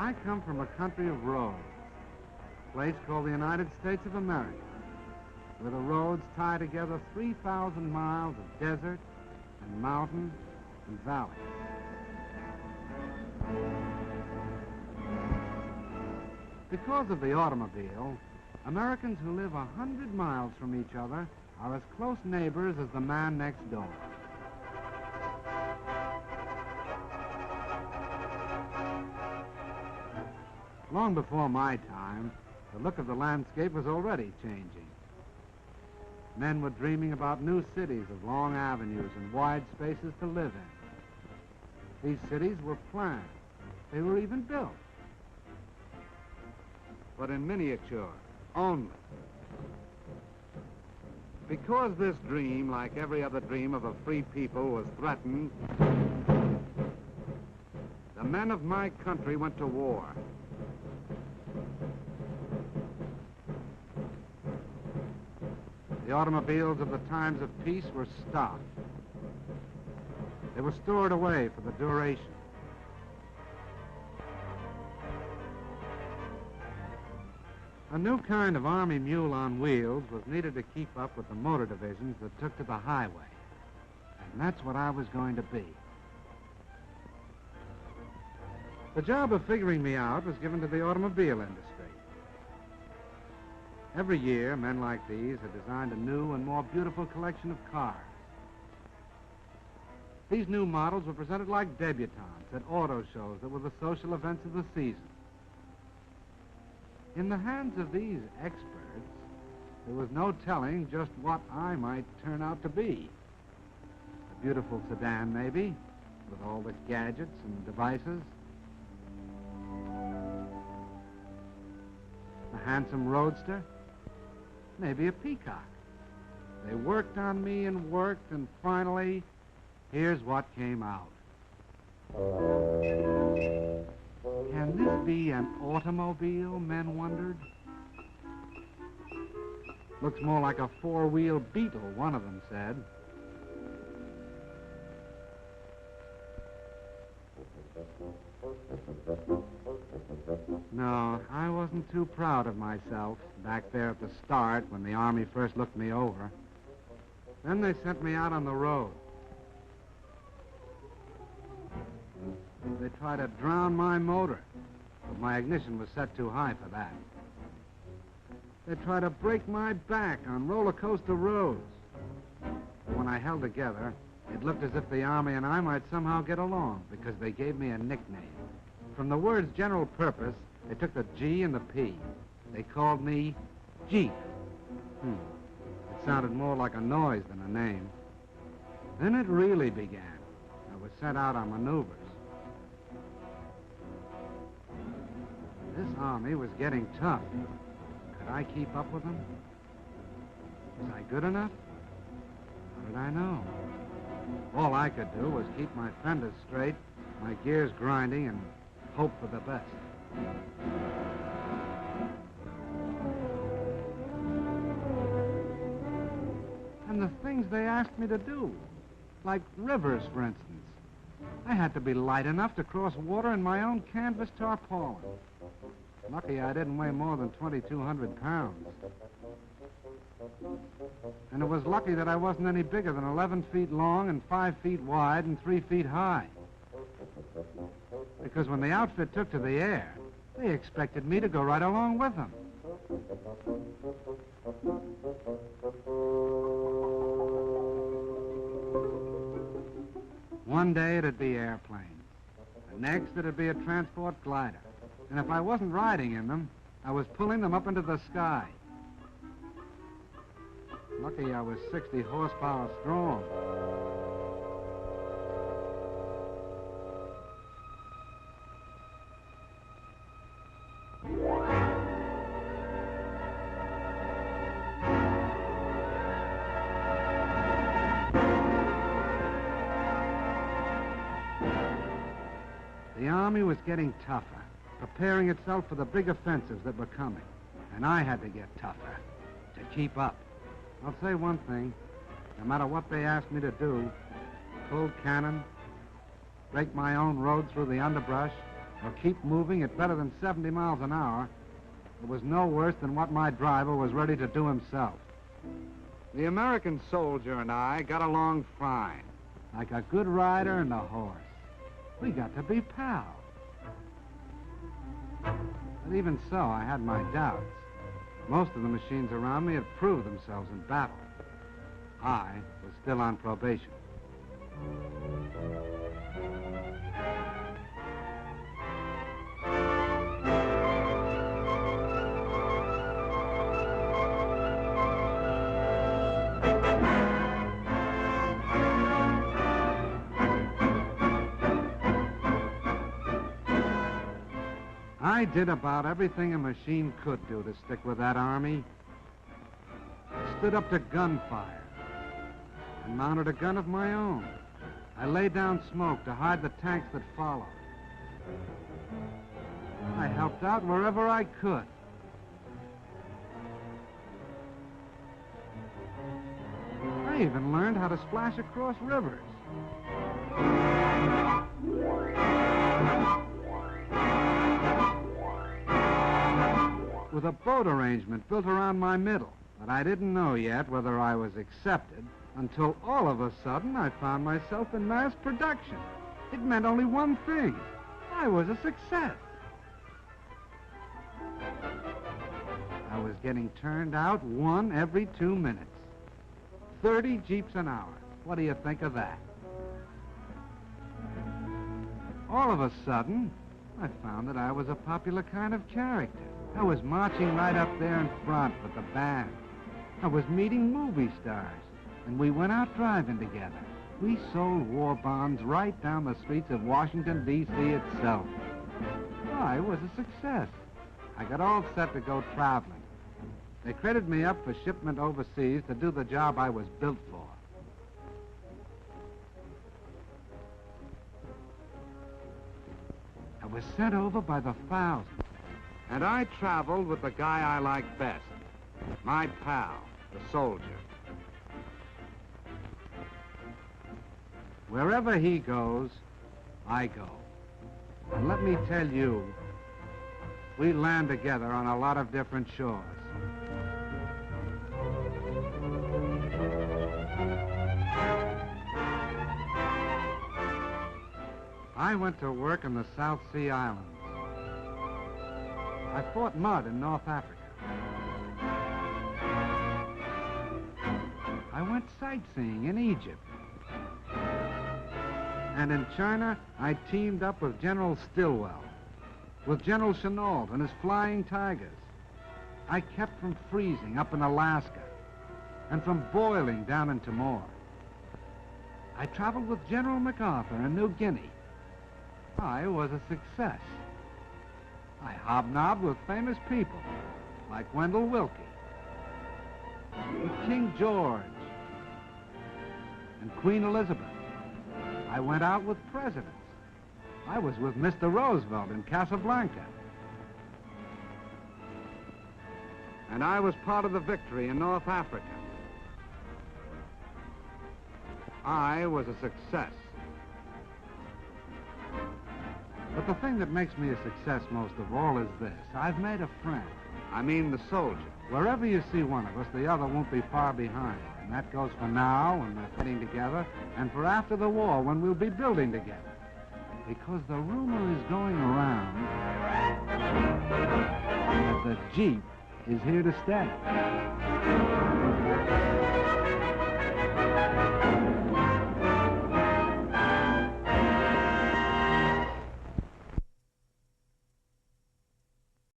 I come from a country of roads, a place called the United States of America, where the roads tie together 3,000 miles of desert and mountain and valley. Because of the automobile, Americans who live 100 miles from each other are as close neighbors as the man next door. Long before my time, the look of the landscape was already changing. Men were dreaming about new cities of long avenues and wide spaces to live in. These cities were planned. They were even built. But in miniature, only. Because this dream, like every other dream of a free people, was threatened, the men of my country went to war. The automobiles of the times of peace were stopped. They were stored away for the duration. A new kind of army mule on wheels was needed to keep up with the motor divisions that took to the highway. And that's what I was going to be. The job of figuring me out was given to the automobile industry. Every year, men like these had designed a new and more beautiful collection of cars. These new models were presented like debutantes at auto shows that were the social events of the season. In the hands of these experts, there was no telling just what I might turn out to be. A beautiful sedan, maybe, with all the gadgets and devices. A handsome roadster. Maybe a peacock. They worked on me and worked, and finally, here's what came out. Can this be an automobile, men wondered? Looks more like a four-wheel Beetle, one of them said. No, I wasn't too proud of myself back there at the start when the Army first looked me over. Then they sent me out on the road. They tried to drown my motor, but my ignition was set too high for that. They tried to break my back on roller coaster roads. When I held together, it looked as if the Army and I might somehow get along, because they gave me a nickname. From the words general purpose, they took the G and the P. They called me Jeep. It sounded more like a noise than a name. Then it really began. I was sent out on maneuvers. This Army was getting tough. Could I keep up with them? Was I good enough? How did I know? All I could do was keep my fenders straight, my gears grinding, and hope for the best. And the things they asked me to do, like rivers, for instance. I had to be light enough to cross water in my own canvas tarpaulin. Lucky I didn't weigh more than 2,200 pounds. And it was lucky that I wasn't any bigger than 11 feet long and 5 feet wide and 3 feet high. Because when the outfit took to the air, they expected me to go right along with them. One day it'd be airplanes. The next it'd be a transport glider. And if I wasn't riding in them, I was pulling them up into the sky. Lucky I was 60 horsepower strong. The Army was getting tougher, preparing itself for the big offensives that were coming. And I had to get tougher to keep up. I'll say one thing. No matter what they asked me to do, pull cannon, break my own road through the underbrush, or keep moving at better than 70 miles an hour, it was no worse than what my driver was ready to do himself. The American soldier and I got along fine, like a good rider and a horse. We got to be pals. But even so, I had my doubts. Most of the machines around me had proved themselves in battle. I was still on probation. I did about everything a machine could do to stick with that army. I stood up to gunfire and mounted a gun of my own. I laid down smoke to hide the tanks that followed. I helped out wherever I could. I even learned how to splash across rivers. With a boat arrangement built around my middle. But I didn't know yet whether I was accepted until all of a sudden I found myself in mass production. It meant only one thing. I was a success. I was getting turned out one every 2 minutes. 30 Jeeps an hour. What do you think of that? All of a sudden, I found that I was a popular kind of character. I was marching right up there in front with the band. I was meeting movie stars, and we went out driving together. We sold war bonds right down the streets of Washington, D.C. itself. I was a success. I got all set to go traveling. They credit me up for shipment overseas to do the job I was built for. I was sent over by the thousands. And I traveled with the guy I like best, my pal, the soldier. Wherever he goes, I go. And let me tell you, we land together on a lot of different shores. I went to work in the South Sea Islands. I fought mud in North Africa. I went sightseeing in Egypt. And in China, I teamed up with General Stilwell, with General Chennault and his Flying Tigers. I kept from freezing up in Alaska and from boiling down in Timor. I traveled with General MacArthur in New Guinea. I was a success. I hobnobbed with famous people, like Wendell Willkie, with King George, and Queen Elizabeth. I went out with presidents. I was with Mr. Roosevelt in Casablanca. And I was part of the victory in North Africa. I was a success. But the thing that makes me a success most of all is this. I've made a friend. I mean the soldier. Wherever you see one of us, the other won't be far behind. And that goes for now, when we're fighting together, and for after the war, when we'll be building together. Because the rumor is going around that the Jeep is here to stay.